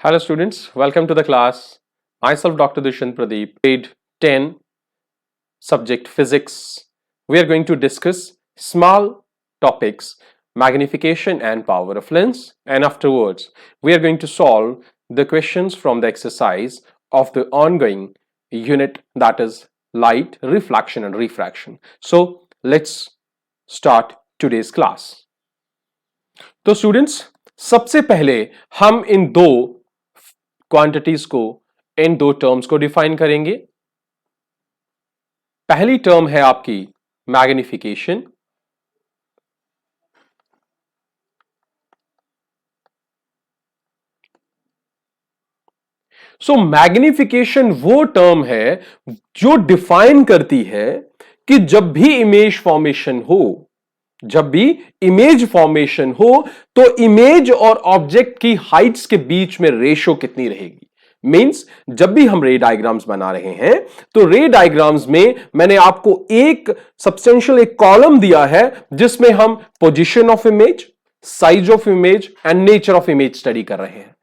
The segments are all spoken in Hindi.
Hello students, welcome to the class. Myself Dr. Dushyant Pradeep, grade 10, subject physics. We are going to discuss small topics, magnification and power of lens, and afterwards we are going to solve the questions from the exercise of the ongoing unit, that is light, reflection and refraction. So let's start today's class. तो स्टूडेंट्स, सबसे पहले हम इन दो क्वांटिटीज को, इन दो टर्म्स को डिफाइन करेंगे। पहली टर्म है आपकी मैग्निफिकेशन। सो मैग्निफिकेशन वो टर्म है जो डिफाइन करती है कि जब भी इमेज फॉर्मेशन हो, जब भी इमेज फॉर्मेशन हो तो इमेज और ऑब्जेक्ट की हाइट्स के बीच में रेशो कितनी रहेगी। मींस जब भी हम रे डायग्राम्स बना रहे हैं तो रे डायग्राम्स में मैंने आपको एक सब्सटेंशियल एक कॉलम दिया है जिसमें हम position of image, size of image and nature of image study कर रहे हैं।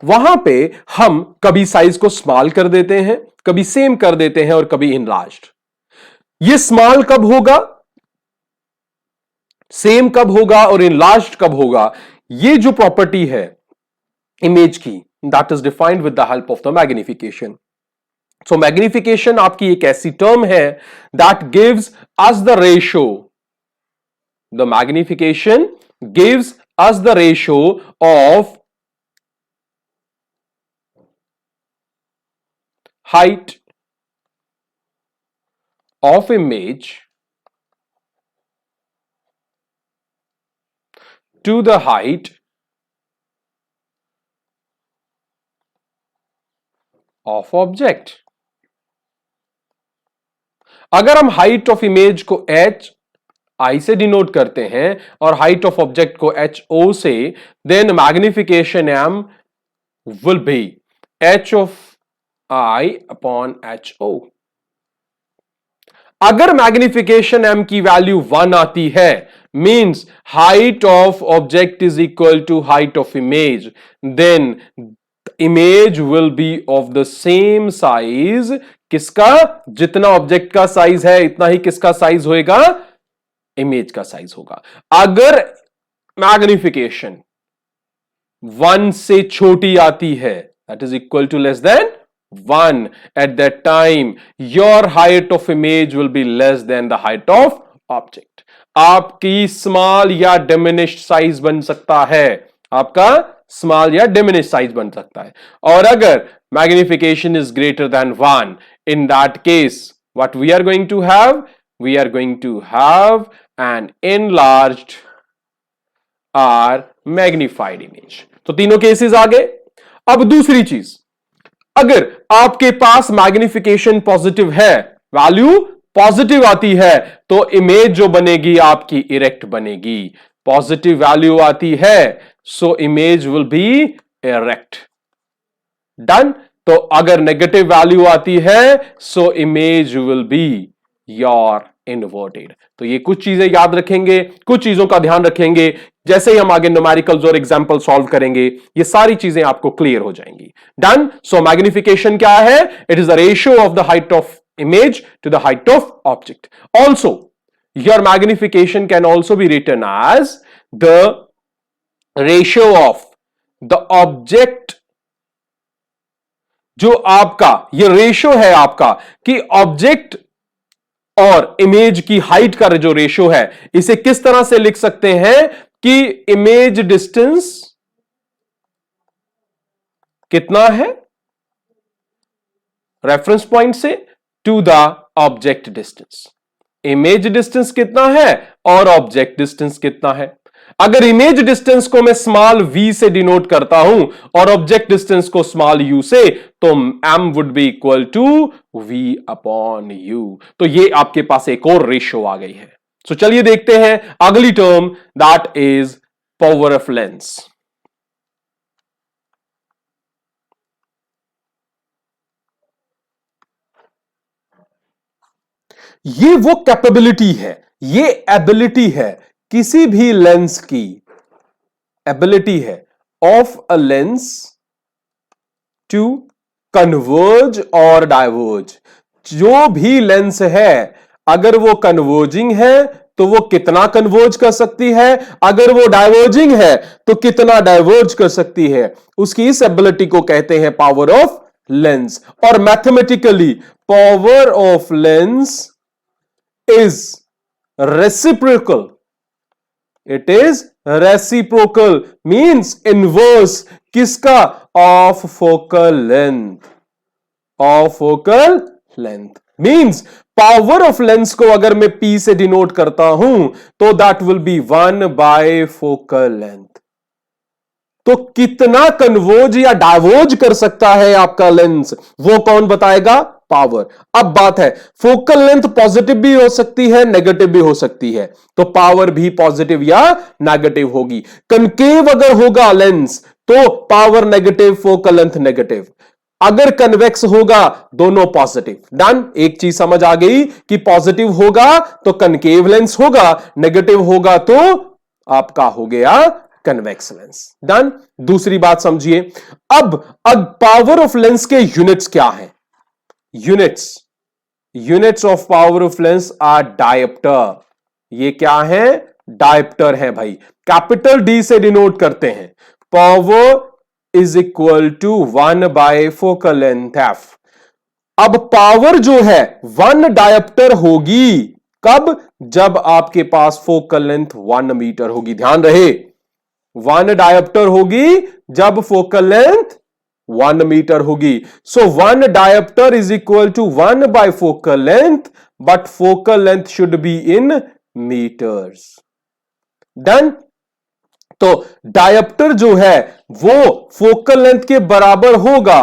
वहां पे हम कभी साइज को स्मॉल कर देते हैं, कभी सेम कर देते हैं और कभी इनलार्ज्ड। ये स्मॉल कब होगा, सेम कब होगा और इनलार्ज्ड कब होगा, ये जो प्रॉपर्टी है इमेज की, that is defined with the help of the magnification. So magnification आपकी एक ऐसी टर्म है that gives us the ratio, the magnification gives us the ratio of height of image to the height of object। अगर हम हाइट ऑफ इमेज को एच आई से डिनोट करते हैं और हाइट ऑफ ऑब्जेक्ट को एच ओ से, then magnification M will be H of I upon HO। अगर मैग्निफिकेशन m की वैल्यू 1 आती है, means height of object is equal to height of image, then image will be of the same size. किसका? जितना ऑब्जेक्ट का साइज है इतना ही किसका साइज होगा? इमेज का साइज होगा। अगर मैग्निफिकेशन 1 से छोटी आती है, that is equal to less than 1, at that time your height of image will be less than the height of object। आपकी स्मॉल या डिमिनिश्ड साइज बन सकता है, आपका स्मॉल या डिमिनिश्ड साइज बन सकता है। और अगर magnification is greater than 1, in that case what we are going to have, we are going to have an enlarged or magnified image। तो तीनों केसेस आ गए। अब दूसरी चीज, अगर आपके पास मैग्निफिकेशन पॉजिटिव है, वैल्यू पॉजिटिव आती है, तो इमेज जो बनेगी आपकी इरेक्ट बनेगी। पॉजिटिव वैल्यू आती है so image will B erect. Done. तो अगर नेगेटिव वैल्यू आती है so image will be your inverted. तो ये कुछ चीजें याद रखेंगे, कुछ चीजों का ध्यान रखेंगे। जैसे ही हम आगे न्यूमेरिकल्स और एग्जांपल सॉल्व करेंगे ये सारी चीजें आपको क्लियर हो जाएंगी। डन। सो मैग्निफिकेशन क्या है? It is the ratio of the height of image to the height of object. Also your magnification can also be written as the ratio of the object. जो आपका ये रेशियो है आपका कि ऑब्जेक्ट और इमेज की हाइट का जो रेशियो है, इसे किस तरह से लिख सकते हैं कि इमेज डिस्टेंस कितना है रेफरेंस पॉइंट से to the object distance. Image distance कितना है और ऑब्जेक्ट डिस्टेंस कितना है। अगर इमेज डिस्टेंस को मैं स्मॉल v से डिनोट करता हूं और ऑब्जेक्ट डिस्टेंस को स्मॉल u से, तो m would be equal to v upon u। तो ये आपके पास एक और रेशियो आ गई है। सो चलिए देखते हैं अगली term, that is power of lens. ये वो कैपेबिलिटी है, ये एबिलिटी है किसी भी लेंस की, एबिलिटी है of a lens to converge और डाइवर्ज। जो भी लेंस है अगर वो कन्वर्जिंग है तो वो कितना कन्वर्ज कर सकती है, अगर वो डाइवर्जिंग है तो कितना डाइवर्ज कर सकती है, उसकी इस एबिलिटी को कहते हैं पावर ऑफ लेंस। और mathematically power of lens is reciprocal, it is reciprocal means inverse किसका, of focal length, of focal length. Means power of lens को अगर मैं P से डिनोट करता हूं तो that will be 1 by focal length. तो कितना कन्वर्ज या डाइवर्ज कर सकता है आपका लेंस, वो कौन बताएगा, पावर। अब बात है फोकल लेंथ पॉजिटिव भी हो सकती है नेगेटिव भी हो सकती है, तो पावर भी पॉजिटिव या नेगेटिव होगी। कनकेव अगर होगा लेंस तो power negative, focal length negative. अगर कन्वेक्स होगा दोनों पॉजिटिव। डन, एक चीज समझ आ गई कि पॉजिटिव होगा तो कनकेव लेंस होगा, नेगेटिव होगा तो आपका हो गया कन्वेक्स लेंस। डन, दूसरी बात समझिए। अब पावर ऑफ लेंस के यूनिट्स क्या हैं, units of power of lens are dioptre. ये क्या है, डायप्टर है भाई, कैपिटल डी से डिनोट करते हैं। Power is equal to 1 by focal length F. अब पावर जो है 1 डायप्टर होगी कब, जब आपके पास फोकल लेंथ 1 मीटर होगी। ध्यान रहे 1 डायप्टर होगी जब फोकल लेंथ 1 मीटर होगी। So 1 dioptre is equal to 1 by focal length, but focal length should be in metres. Done, तो डायप्टर जो है वो फोकल लेंथ के बराबर होगा,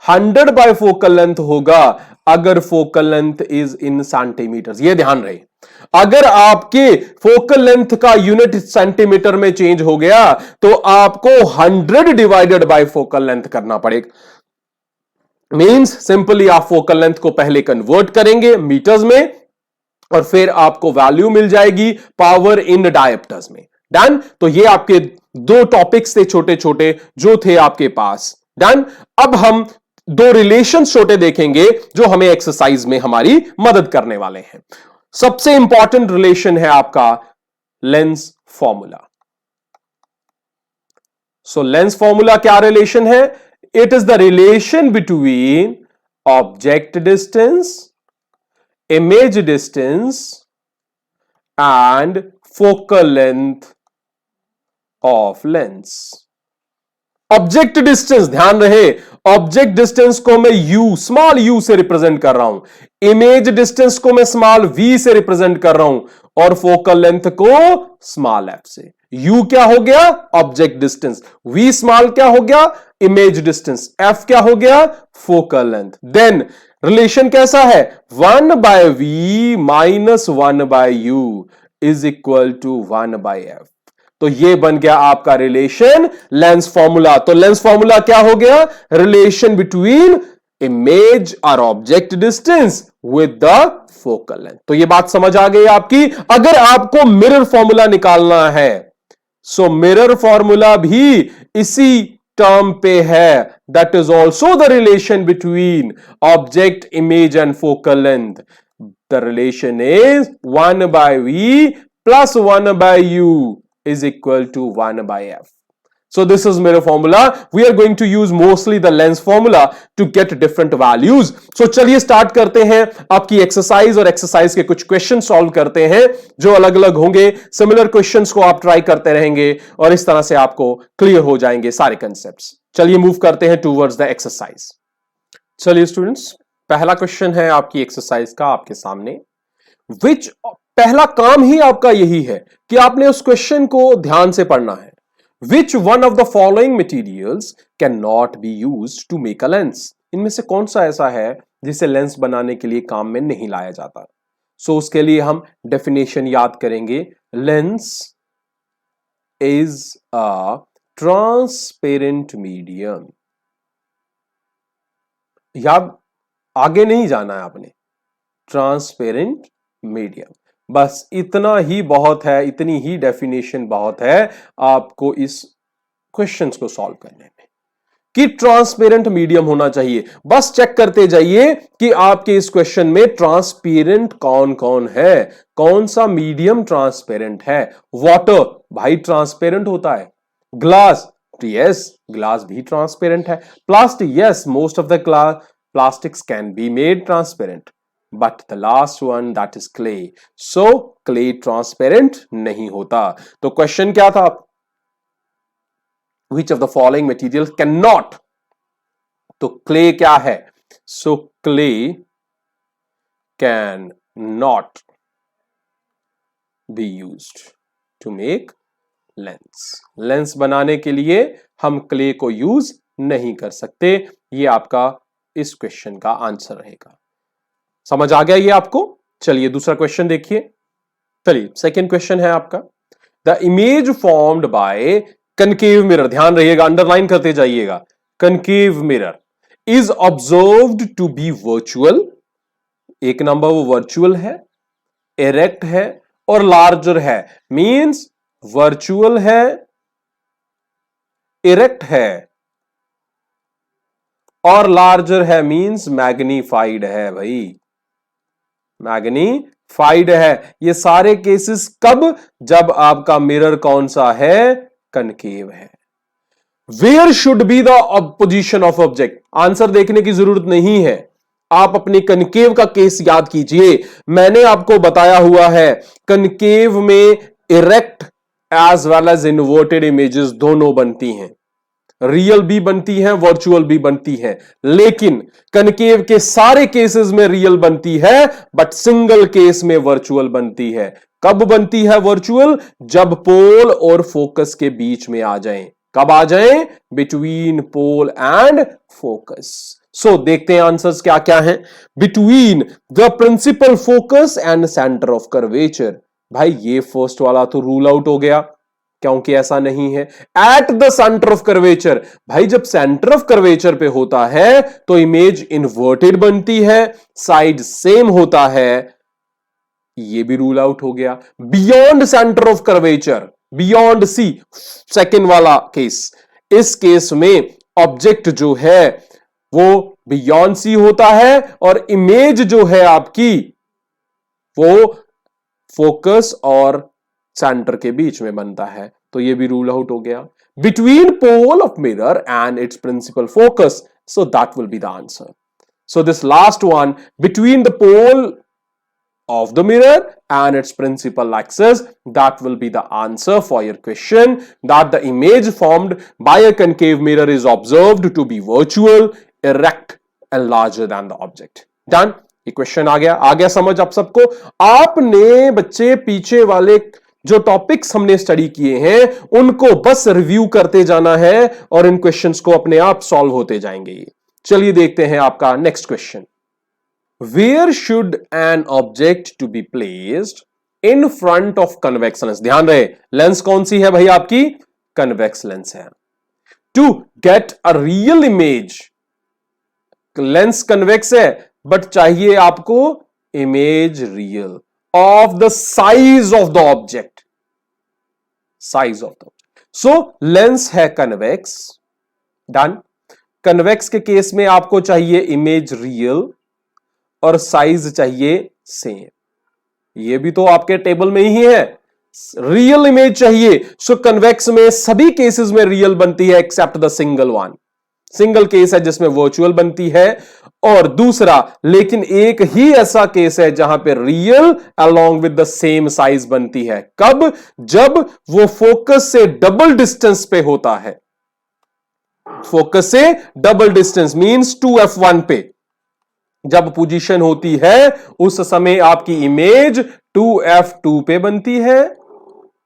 100 बाय फोकल लेंथ होगा अगर focal length is in centimetre. ये ध्यान रहे, अगर आपके फोकल लेंथ का यूनिट सेंटीमीटर में चेंज हो गया तो आपको 100 डिवाइडेड बाय फोकल लेंथ करना पड़ेगा। मींस सिंपली आप फोकल लेंथ को पहले कन्वर्ट करेंगे मीटर्स में और फिर आपको वैल्यू मिल जाएगी पावर इन डायप्टर्स में। डन, तो ये आपके दो टॉपिक्स थे छोटे छोटे जो थे आपके पास। डन, अब हम दो रिलेशन छोटे देखेंगे जो हमें एक्सरसाइज में हमारी मदद करने वाले हैं। सबसे इंपॉर्टेंट रिलेशन है आपका लेंस फॉर्मूला। सो लेंस फॉर्मूला क्या रिलेशन है, it is the relation between object distance, image distance and focal length of lens. Object distance, ध्यान रहे ऑब्जेक्ट डिस्टेंस को मैं u, स्मॉल u से रिप्रेजेंट कर रहा हूं, इमेज डिस्टेंस को मैं स्मॉल v से रिप्रेजेंट कर रहा हूं और फोकल लेंथ को स्मॉल f से। u क्या हो गया, ऑब्जेक्ट डिस्टेंस, v स्मॉल क्या हो गया, इमेज डिस्टेंस, f क्या हो गया, फोकल लेंथ। देन रिलेशन कैसा है, 1 by v minus 1 by u is equal to 1 by f। तो ये बन गया आपका रिलेशन लेंस फॉर्मूला। तो लेंस फॉर्मूला क्या हो गया, रिलेशन बिटवीन इमेज और object distance with the focal length. तो ये बात समझ आ गई आपकी। अगर आपको मिरर फॉर्मूला निकालना है सो मिरर फॉर्मूला भी इसी टर्म पे है, that is also the relation between object, image and focal length. The relation is 1 by v plus 1 by u is equal to 1 by f. So this is mirror formula. We are going to use mostly the lens formula to get different values. So चलिए स्टार्ट करते हैं आपकी एक्सरसाइज और एक्सरसाइज के कुछ क्वेश्चन सॉल्व करते हैं जो अलग अलग होंगे। सिमिलर क्वेश्चंस को आप ट्राई करते रहेंगे और इस तरह से आपको क्लियर हो जाएंगे सारे कंसेप्ट्स। चलिए मूव करते हैं टूवर्ड्स द एक्सरसाइज। चलिए स्टूडेंट्स, पहला क्वेश्चन है आपकी एक्सरसाइज का आपके सामने। विच, पहला काम ही आपका यही है कि आपने उस क्वेश्चन को ध्यान से पढ़ना है। Which one of the following materials can not be used to make a lens. इनमें से कौन सा ऐसा है जिसे लेंस बनाने के लिए काम में नहीं लाया जाता। सो उसके लिए हम डेफिनेशन याद करेंगे। Lens is a transparent medium. याद, आगे नहीं जाना है आपने, ट्रांसपेरेंट मीडियम, बस इतना ही बहुत है, इतनी ही डेफिनेशन बहुत है आपको इस क्वेश्चंस को सॉल्व करने में। कि ट्रांसपेरेंट मीडियम होना चाहिए। बस चेक करते जाइए कि आपके इस क्वेश्चन में ट्रांसपेरेंट कौन कौन है, कौन सा मीडियम ट्रांसपेरेंट है। वाटर भाई ट्रांसपेरेंट होता है, ग्लास यस ग्लास भी ट्रांसपेरेंट है, plastic yes most of the plastics can be made transparent, but the last one that is clay, so clay transparent नहीं होता। तो क्वेश्चन क्या था, which of the following materials cannot, तो clay क्या है, so clay can not be used to make lens, lens बनाने के लिए हम क्ले को यूज नहीं कर सकते। ये आपका इस क्वेश्चन का आंसर रहेगा। समझ आ गया ये आपको। चलिए दूसरा क्वेश्चन देखिए। चलिए सेकंड क्वेश्चन है आपका, the image formed by concave mirror, ध्यान रहिएगा, अंडरलाइन करते जाइएगा, concave mirror is observed to be virtual, एक नंबर वो वर्चुअल है, इरेक्ट है और लार्जर है। मींस वर्चुअल है, इरेक्ट है और लार्जर है, मींस मैग्नीफाइड है भाई, मैग्नीफाइड है। ये सारे केसेस कब, जब आपका मिरर कौन सा है, कनकेव है। Where should be the position of object, answer देखने की जरूरत नहीं है, आप अपने कनकेव का केस याद कीजिए। मैंने आपको बताया हुआ है कनकेव में erect as well as inverted images दोनों बनती हैं, रियल भी बनती हैं, वर्चुअल भी बनती हैं, लेकिन कनकेव के सारे केसेस में रियल बनती है, बट सिंगल केस में वर्चुअल बनती है। कब बनती है वर्चुअल, जब पोल और फोकस के बीच में आ जाएं। कब आ जाएं, between pole and focus. So देखते हैं आंसर्स क्या क्या हैं। Between the principal focus and centre of curvature, भाई ये फर्स्ट वाला तो रूल आउट हो गया क्योंकि ऐसा नहीं है। At the centre of curvature, भाई जब सेंटर ऑफ कर्वेचर पे होता है तो इमेज इन्वर्टेड बनती है, साइड सेम होता है, ये भी रूल आउट हो गया। Beyond centre of curvature, beyond C second वाला केस, इस केस में ऑब्जेक्ट जो है वो बियॉन्ड सी होता है और इमेज जो है आपकी वो फोकस और सेंटर के बीच में बनता है, तो ये भी रूल आउट हो गया। Between pole of mirror and its principal focus, so that will be the answer. So this last one, between the pole of the mirror and its principal axis, that will be the answer for your question, that the image formed by a concave mirror is observed to be virtual, erect and larger than the object. Done? ये क्वेश्चन आ गया समझ आप सबको। आपने बच्चे पीछे वाले जो टॉपिक्स हमने स्टडी किए हैं उनको बस रिव्यू करते जाना है और इन क्वेश्चंस को अपने आप सॉल्व होते जाएंगे। चलिए देखते हैं आपका next question. Where should an object to be placed in front of convex lens? ध्यान रहे लेंस कौन सी है भाई, आपकी कन्वेक्स लेंस है। To get a real image, lens convex है बट चाहिए आपको image real of the size of the object, size of the object. So lens है कन्वेक्स, डन। कन्वेक्स के केस में आपको चाहिए इमेज रियल और साइज चाहिए सेम, ये भी तो आपके टेबल में ही है, रियल इमेज चाहिए। सो कन्वेक्स में सभी केसेस में रियल बनती है except the single one, single case है जिसमें वर्चुअल बनती है, और दूसरा लेकिन एक ही ऐसा केस है जहां पे real along with the same size बनती है। कब, जब वो फोकस से डबल डिस्टेंस पे होता है, फोकस से डबल डिस्टेंस मींस 2f1 पे जब पोजीशन होती है उस समय आपकी इमेज 2f2 पे बनती है,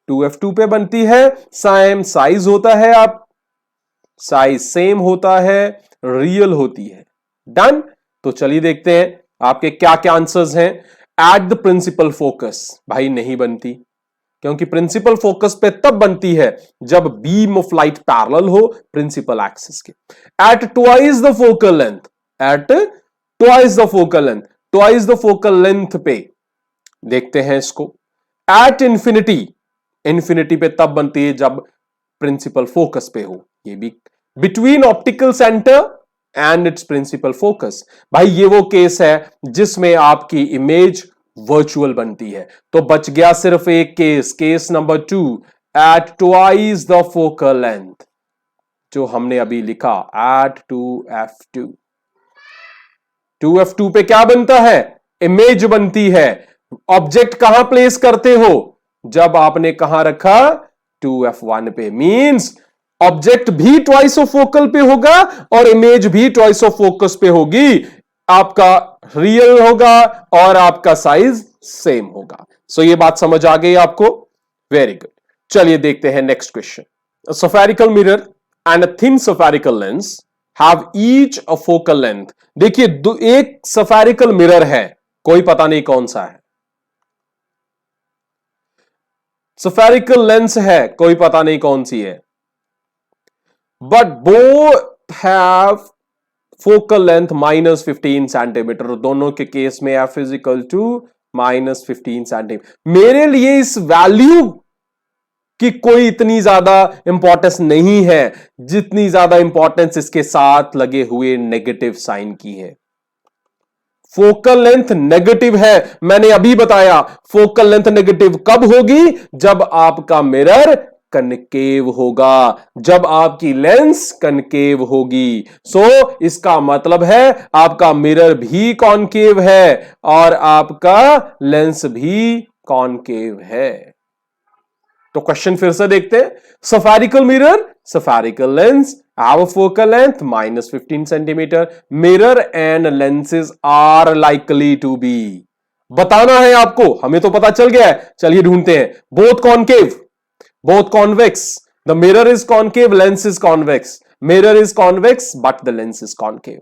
2f2 पे बनती है, सेम साइज होता है, आप साइज सेम होता है, रियल होती है। डन। तो चलिए देखते हैं आपके क्या क्या आंसर्स हैं। एट द प्रिंसिपल फोकस, भाई नहीं बनती, क्योंकि प्रिंसिपल फोकस पे तब बनती है जब बीम ऑफ लाइट पैरेलल हो प्रिंसिपल एक्सिस के। At twice the focal length, at twice the focal length, twice the focal length पे देखते हैं इसको। एट इंफिनिटी, इंफिनिटी पे तब बनती है जब प्रिंसिपल फोकस पे हो, ये भी between optical centre and its principal focus. भाई ये वो केस है जिसमें आपकी इमेज वर्चुअल बनती है। तो बच गया सिर्फ एक case, case number 2, at twice the focal length, जो हमने अभी लिखा एट 2f2। 2f2 पे क्या बनता है? इमेज बनती है। ऑब्जेक्ट कहां प्लेस करते हो? जब आपने कहां रखा? 2f1 पे। मींस ऑब्जेक्ट भी ट्वाइस ऑफ फोकल पे होगा और इमेज भी ट्वाइस ऑफ फोकस पे होगी। आपका रियल होगा और आपका साइज सेम होगा। सो ये बात समझ आ गई आपको? Very good. चलिए देखते हैं next question. Spherical mirror and a thin spherical lens have each a focal length. देखिए एक सफेरिकल मिरर है, कोई पता नहीं कौन सा है। सफेरिकल लेंस है, कोई पता नहीं कौन सी है। But both have focal length -15 centimetre. दोनों के केस में f is equal to -15 centimetre. मेरे लिए इस वैल्यू की कोई इतनी ज्यादा इंपॉर्टेंस नहीं है जितनी ज्यादा इंपॉर्टेंस इसके साथ लगे हुए नेगेटिव साइन की है। फोकल लेंथ नेगेटिव है, मैंने अभी बताया। फोकल लेंथ नेगेटिव कब होगी? जब आपका मिरर कनकेव होगा, जब आपकी लेंस कनकेव होगी। सो इसका मतलब है आपका मिरर भी कॉनकेव है और आपका लेंस भी कॉनकेव है। तो क्वेश्चन फिर से देखते हैं। Spherical mirror, spherical lens have a focal length -15 centimeter. Mirror and lenses are likely to be, बताना है आपको, हमें तो पता चल गया है। चलिए ढूंढते हैं। Both concave, both convex. The mirror is concave, lens is convex. Mirror is convex but the lens is concave.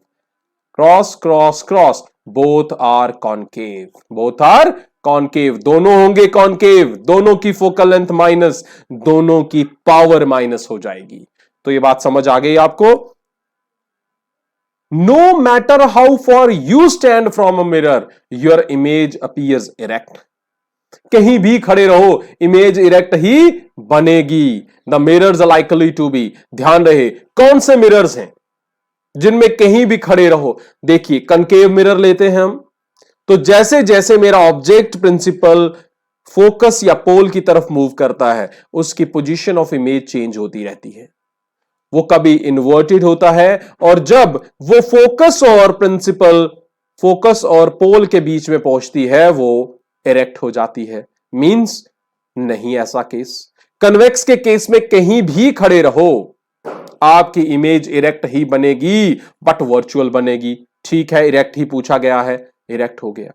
Cross cross cross, both are concave, both are concave. दोनों होंगे कॉनकेव, दोनों की फोकल लेंथ माइनस, दोनों की पावर माइनस हो जाएगी। तो ये बात समझ आ गई आपको? No matter how far you stand from a mirror, your image appears erect. कहीं भी खड़े रहो, इमेज इरेक्ट ही बनेगी। The mirrors are likely to be. ध्यान रहे कौन से मिरर्स हैं जिनमें कहीं भी खड़े रहो। देखिए कनकेव मिरर लेते हैं हम, तो जैसे जैसे मेरा ऑब्जेक्ट प्रिंसिपल फोकस या पोल की तरफ मूव करता है, उसकी पोजीशन ऑफ इमेज चेंज होती रहती है। वो कभी इन्वर्टेड होता है और जब वो फोकस और पोल के बीच में पहुंचती है वो इरेक्ट हो जाती है। मींस नहीं ऐसा केस। कन्वेक्स के केस में कहीं भी खड़े रहो आपकी इमेज इरेक्ट ही बनेगी बट वर्चुअल बनेगी। ठीक है, इरेक्ट ही पूछा गया है, इरेक्ट हो गया।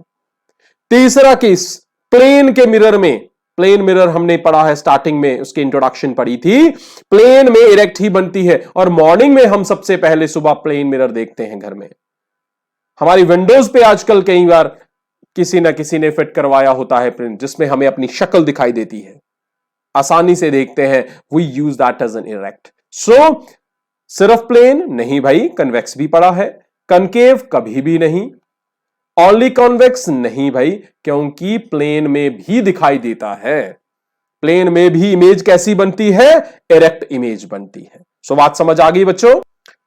तीसरा केस, प्लेन के मिरर में। प्लेन मिरर हमने पढ़ा है स्टार्टिंग में, उसकी इंट्रोडक्शन पढ़ी थी। प्लेन में इरेक्ट ही बनती है और मॉर्निंग में हम सबसे पहले सुबह प्लेन मिरर देखते हैं घर में। हमारी विंडोज पे आजकल कई बार किसी ना किसी ने फिट करवाया होता है प्रिंट, जिसमें हमें अपनी शक्ल दिखाई देती है, आसानी से देखते हैं। We use that as an erect. So सिर्फ प्लेन नहीं भाई, कन्वेक्स भी पढ़ा है। कनकेव कभी भी नहीं। ओनली कॉन्वेक्स नहीं भाई, क्योंकि प्लेन में भी दिखाई देता है। प्लेन में भी इमेज कैसी बनती है? इरेक्ट इमेज बनती है। सो बात समझ आ गई बच्चों?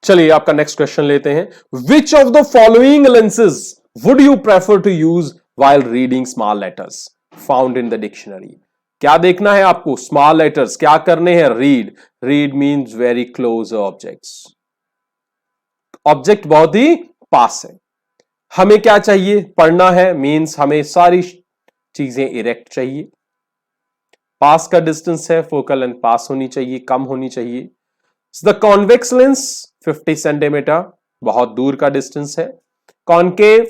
चलिए आपका नेक्स्ट क्वेश्चन लेते हैं। Which of the following lenses would you prefer to use while reading small letters found in the dictionary? क्या देखना है आपको? स्मॉल लेटर्स क्या करने हैं? Read. Read means very close objects. Object बहुत ही पास है। हमें क्या चाहिए? पढ़ना है, मीन्स हमें सारी चीजें इरेक्ट चाहिए। पास का डिस्टेंस है, फोकल लेंथ पास होनी चाहिए, कम होनी चाहिए। द कॉन्वेक्स लेंस 50 सेंटीमीटर, बहुत दूर का डिस्टेंस है। कॉनकेव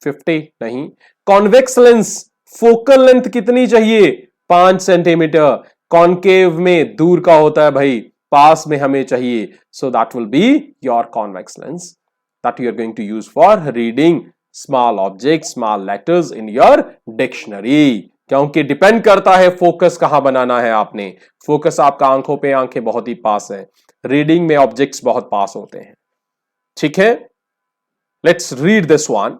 50 नहीं। कॉन्वेक्स लेंस फोकल लेंथ कितनी चाहिए? 5 सेंटीमीटर। कॉनकेव में दूर का होता है भाई, पास में हमें चाहिए। सो that will be your convex lens that you are going to use for reading small objects, small letters in your dictionary। क्योंकि डिपेंड करता है फोकस कहां बनाना है आपने। फोकस आपका आंखों पे, आंखें बहुत ही पास है। रीडिंग में ऑब्जेक्ट्स बहुत पास होते हैं। ठीक है, let's read this one.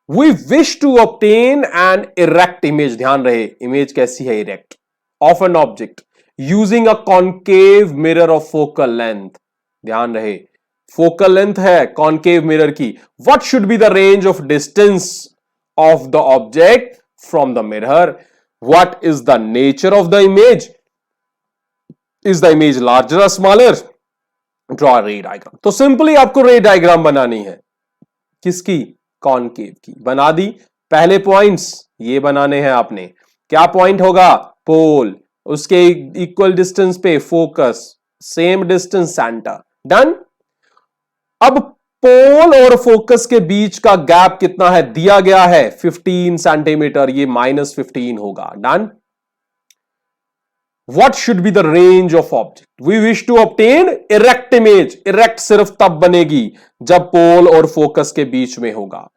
We wish to obtain an erect image. ध्यान रहे इमेज कैसी है? Erect of an object using a concave mirror of focal length. ध्यान रहे, फोकल लेंथ है कॉनकेव मिरर की, what should be the range of distance of the object from the mirror, what is the nature of the image, is the image larger और स्मॉलर, ड्रॉ रे डायग्राम। तो सिंपली आपको रे डायग्राम बनानी है, किसकी, कॉनकेव की। बना दी, पहले पॉइंट्स ये बनाने हैं आपने, क्या पॉइंट होगा, पोल, उसके इक्वल डिस्टेंस पे focus, same distance centre, done. अब पोल और फोकस के बीच का गैप कितना है, दिया गया है 15 सेंटीमीटर, ये -15 होगा, done. What should be the range of object? We wish to obtain erect image. Erect सिर्फ तब बनेगी जब पोल और फोकस के बीच में होगा।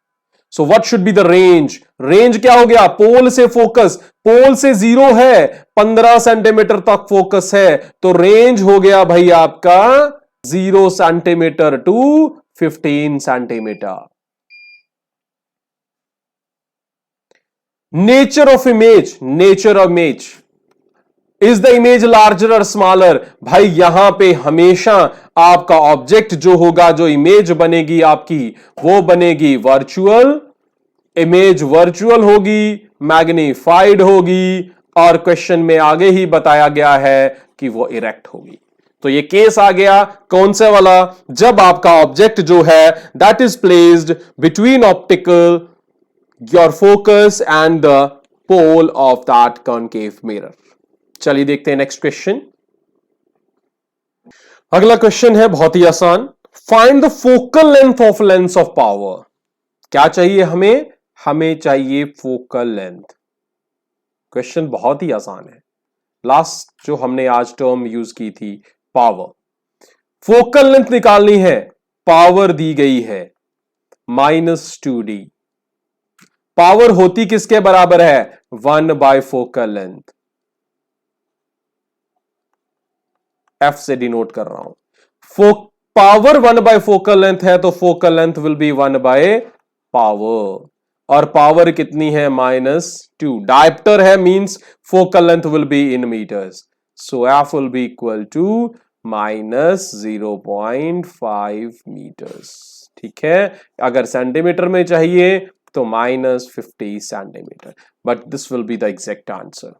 So what should be the range? Range क्या हो गया, पोल से फोकस, पोल से 0 है, 15 सेंटीमीटर तक फोकस है, तो रेंज हो गया भाई आपका 0 centimetre to 15 centimetre. Nature of image, nature of image, is the image larger और स्मॉलर, भाई यहां पे हमेशा आपका ऑब्जेक्ट जो होगा, जो इमेज बनेगी आपकी, वो बनेगी वर्चुअल इमेज, वर्चुअल होगी, मैग्नीफाइड होगी, और क्वेश्चन में आगे ही बताया गया है कि वो इरेक्ट होगी। तो ये केस आ गया कौन से वाला, जब आपका ऑब्जेक्ट जो है that is placed between optical your focus and the pole of that concave mirror. चलिए देखते हैं नेक्स्ट क्वेश्चन। अगला क्वेश्चन है बहुत ही आसान, find the focal length of lens of power. क्या चाहिए हमें, हमें चाहिए फोकल लेंथ। क्वेश्चन बहुत ही आसान है, लास्ट जो हमने आज टर्म यूज की थी पावर, फोकल लेंथ निकालनी है, पावर दी गई है -2d, पावर होती किसके बराबर है, 1 फोकल लेंथ, F से डिनोट कर रहा हूं, पावर 1 फोकल लेंथ है, तो focal length will be 1 power, और पावर कितनी है -2, डायप्टर है means focal length will be in metres, so F will be equal to -0.5 metres. ठीक है, अगर सेंटीमीटर में चाहिए तो -50 centimetre, but this will be the exact answer.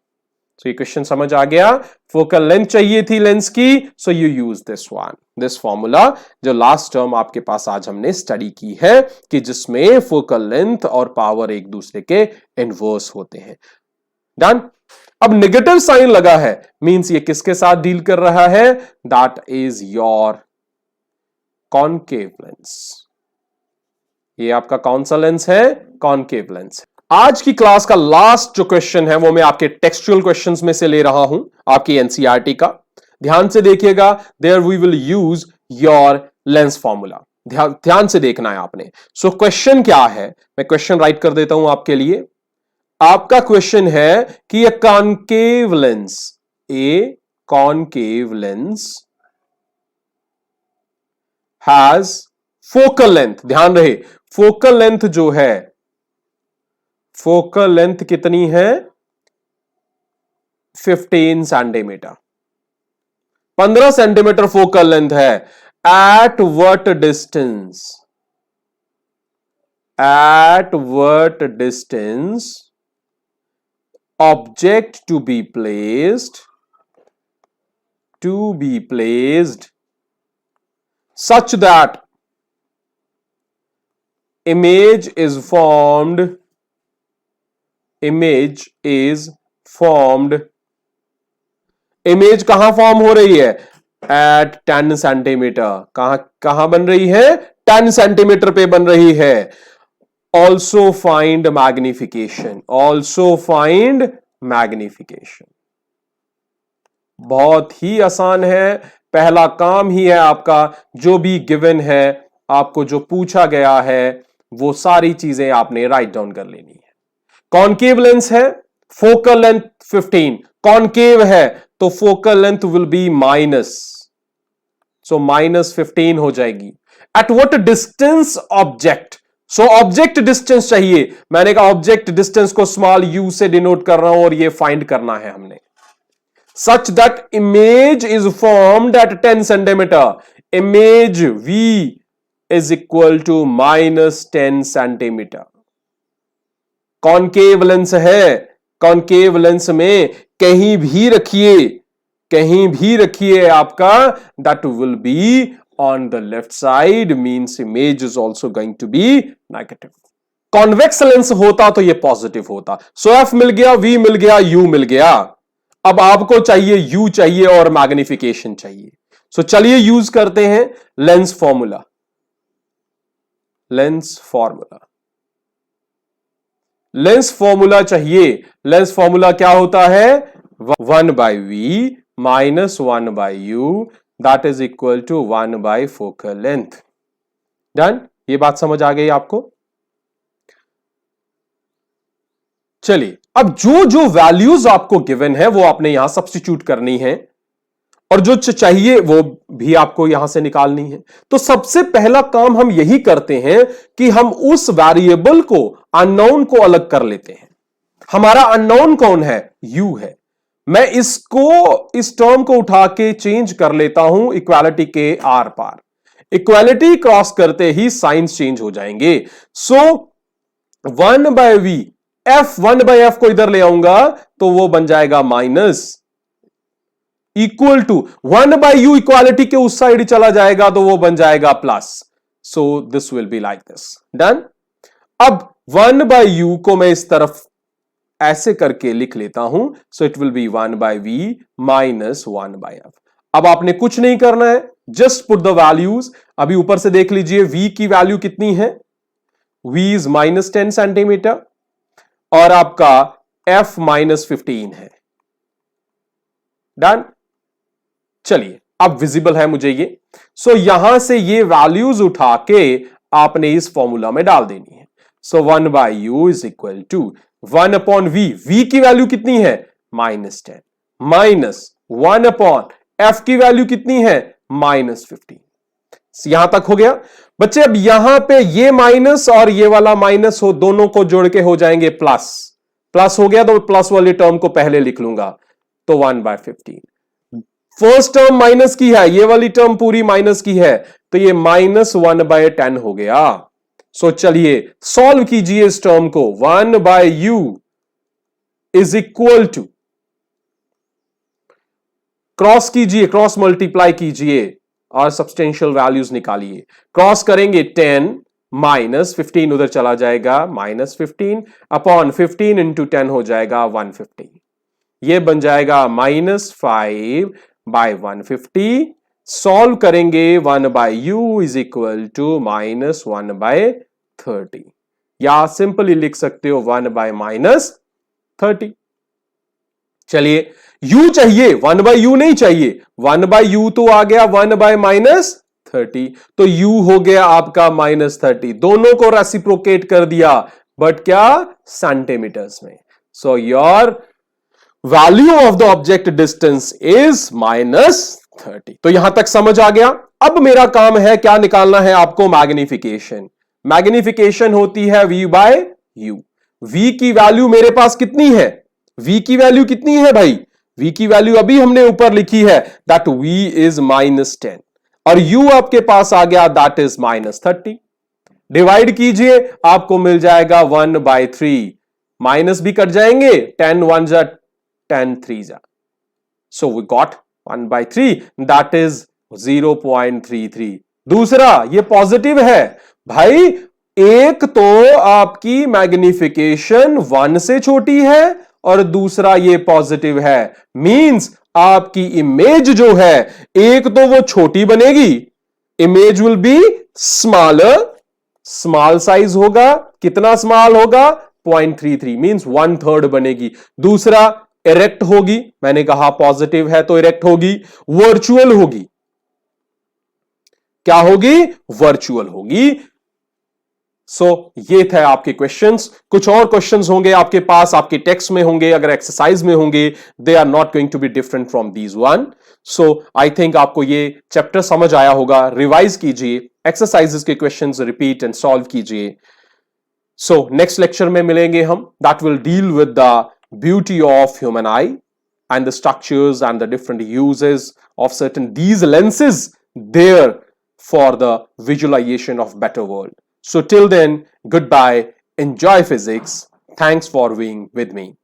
तो ये क्वेश्चन समझ आ गया, फोकल लेंथ चाहिए थी लेंस की, so you use this one, this formula जो लास्ट टर्म आपके पास आज हमने स्टडी की है, कि जिसमें फोकल लेंथ और पावर एक दूसरे के इनवर्स होते हैं। डन। अब नेगेटिव साइन लगा है, मींस ये किसके साथ डील कर रहा है, that is your concave lens. ये आपका कौन सा लेंस है, कॉनकेव लेंस। आज की क्लास का लास्ट जो क्वेश्चन है वो मैं आपके टेक्सचुअल क्वेश्चंस में से ले रहा हूं, आपकी एनसीईआरटी का, ध्यान से देखिएगा, there we will use your lens formula, ध्यान से देखना है आपने। सो क्वेश्चन क्या है, मैं क्वेश्चन राइट कर देता हूं आपके लिए। आपका क्वेश्चन है कि ए concave lens, A concave lens has focal length, ध्यान रहे फोकल लेंथ जो है, फोकल लेंथ कितनी है 15 सेंटीमीटर, 15 सेंटीमीटर फोकल लेंथ है। At what distance, at what distance object to be placed such that image is formed, image कहां फॉर्म हो रही है, एट 10 सेंटीमीटर, कहां बन रही है, 10 सेंटीमीटर पे बन रही है। Also find magnification, also find magnification, बहुत ही आसान है, पहला काम ही है आपका, जो भी गिवन है, आपको जो पूछा गया है वो सारी चीजें आपने राइट डाउन कर लेनी है। कॉनकेव लेंस है, फोकल लेंथ 15, कॉनकेव है तो focal length will be minus, so -15 हो जाएगी। At what distance object, so object distance चाहिए, मैंने कहा ऑब्जेक्ट डिस्टेंस को स्मॉल यू से डिनोट कर रहा हूं और ये फाइंड करना है हमने। Such that image is formed at 10 centimetre, image V is equal to -10 centimetre. Concave lens है, कॉनकेव लेंस में कहीं भी रखिए आपका, that will be on the left side, means image is also going to be negative. Convex lens होता तो ये पॉजिटिव होता। सो एफ मिल गया, वी मिल गया, यू मिल गया। अब आपको चाहिए यू चाहिए और मैग्निफिकेशन चाहिए। सो चलिए यूज करते हैं लेंस फॉर्मूला। लेंस फॉर्मूला चाहिए। लेंस फॉर्मूला क्या होता है? 1/v minus 1/u that is equal to 1 focal length. Done? ये बात समझ आ गई आपको? चलिए, अब जो जो वैल्यूज आपको गिवन है वो आपने यहां सब्स्टिट्यूट करनी है, और जो चाहिए वो भी आपको यहां से निकालनी है। तो सबसे पहला काम हम यही करते हैं कि हम उस वेरिएबल को, अननोन को अलग कर लेते हैं। हमारा अननोन कौन है? u है। मैं इस टर्म को उठा के चेंज कर लेता हूं इक्वालिटी के आर पार। इक्वालिटी क्रॉस करते ही साइंस चेंज हो जाएंगे। सो 1/v, f 1/f को इधर ले आऊंगा तो वो बन जाएगा minus, equal to 1/u equality के उस साइड चला जाएगा तो वो बन जाएगा plus. So this will be like this. Done? अब 1/u को मैं इस तरफ ऐसे करके लिख लेता हूं। So it will be 1/v minus 1/f। अब आपने कुछ नहीं करना है, जस्ट पुट द वैल्यूज। अभी ऊपर से देख लीजिए v की वैल्यू कितनी है? v इज -10 सेंटीमीटर और आपका f -15 है। डन? चलिए, अब विजिबल है मुझे ये। सो यहां से ये वैल्यूज उठा के आपने इस फॉर्मूला में डाल देनी है। So 1/u is equal to 1/v। v की वैल्यू कितनी है? -10 माइनस 1/f की वैल्यू कितनी है? -15। यहां तक हो गया बच्चे। अब यहां पे ये माइनस और ये वाला माइनस हो, दोनों को जोड़ के हो जाएंगे प्लस। प्लस हो गया तो प्लस वाली टर्म को पहले लिख लूंगा, तो 1/15। फर्स्ट टर्म माइनस की है, ये वाली टर्म पूरी माइनस की है, तो ये -1/10 हो गया। सो चलिए सॉल्व कीजिए इस टर्म को। 1/u is equal to, cross कीजिए, क्रॉस मल्टीप्लाई कीजिए और सब्सटेंशियल वैल्यूज निकालिए। क्रॉस करेंगे 10 माइनस 15 उधर चला जाएगा, -15 अपॉन 15 इंटू 10 हो जाएगा 150। ये बन जाएगा -5/150। सॉल्व करेंगे 1/u इज इक्वल टू -1/30, या सिंपली लिख सकते हो 1/-30। चलिए, u चाहिए, 1/u नहीं चाहिए। 1/u तो आ गया 1/-30, तो u हो गया आपका -30। दोनों को रेसिप्रोकेट कर दिया, बट क्या? सेंटीमीटर्स में। So your value of the object distance is -30। तो यहां तक समझ आ गया। अब मेरा काम है क्या निकालना है आपको? मैग्निफिकेशन। मैग्निफिकेशन होती है v/u। v की वैल्यू मेरे पास कितनी है? v की वैल्यू कितनी है भाई? v की वैल्यू अभी हमने ऊपर लिखी है, दैट v इज -10 और u आपके पास आ गया, दैट इज -30। डिवाइड कीजिए, आपको मिल जाएगा 1/3। माइनस भी कट जाएंगे, 10 1 जा 10 3 जा। So we got 1/3, that is 0.33। दूसरा, ये पॉजिटिव है भाई। एक तो आपकी मैग्निफिकेशन 1 से छोटी है और दूसरा ये पॉजिटिव है, मींस आपकी इमेज जो है, एक तो वो छोटी बनेगी, image will be smaller, small size होगा। कितना स्मॉल होगा? 0.33 मींस 1/3 बनेगी। दूसरा, इरेक्ट होगी, मैंने कहा पॉजिटिव है तो इरेक्ट होगी, वर्चुअल होगी। क्या होगी? वर्चुअल होगी। सो ये थे आपके क्वेश्चंस। कुछ और क्वेश्चंस होंगे आपके पास, आपके टेक्स्ट में होंगे, अगर एक्सरसाइज में होंगे, they are not going to be different from these one. So I think आपको ये चैप्टर समझ आया होगा। रिवाइज कीजिए, एक्सरसाइजेस के क्वेश्चंस रिपीट एंड सॉल्व कीजिए। सो नेक्स्ट लेक्चर में मिलेंगे हम, that will deal with the beauty of human I and the structures and the different uses of certain these lenses there for the visualization of better world. So till then, goodbye, enjoy physics. Thanks for being with me.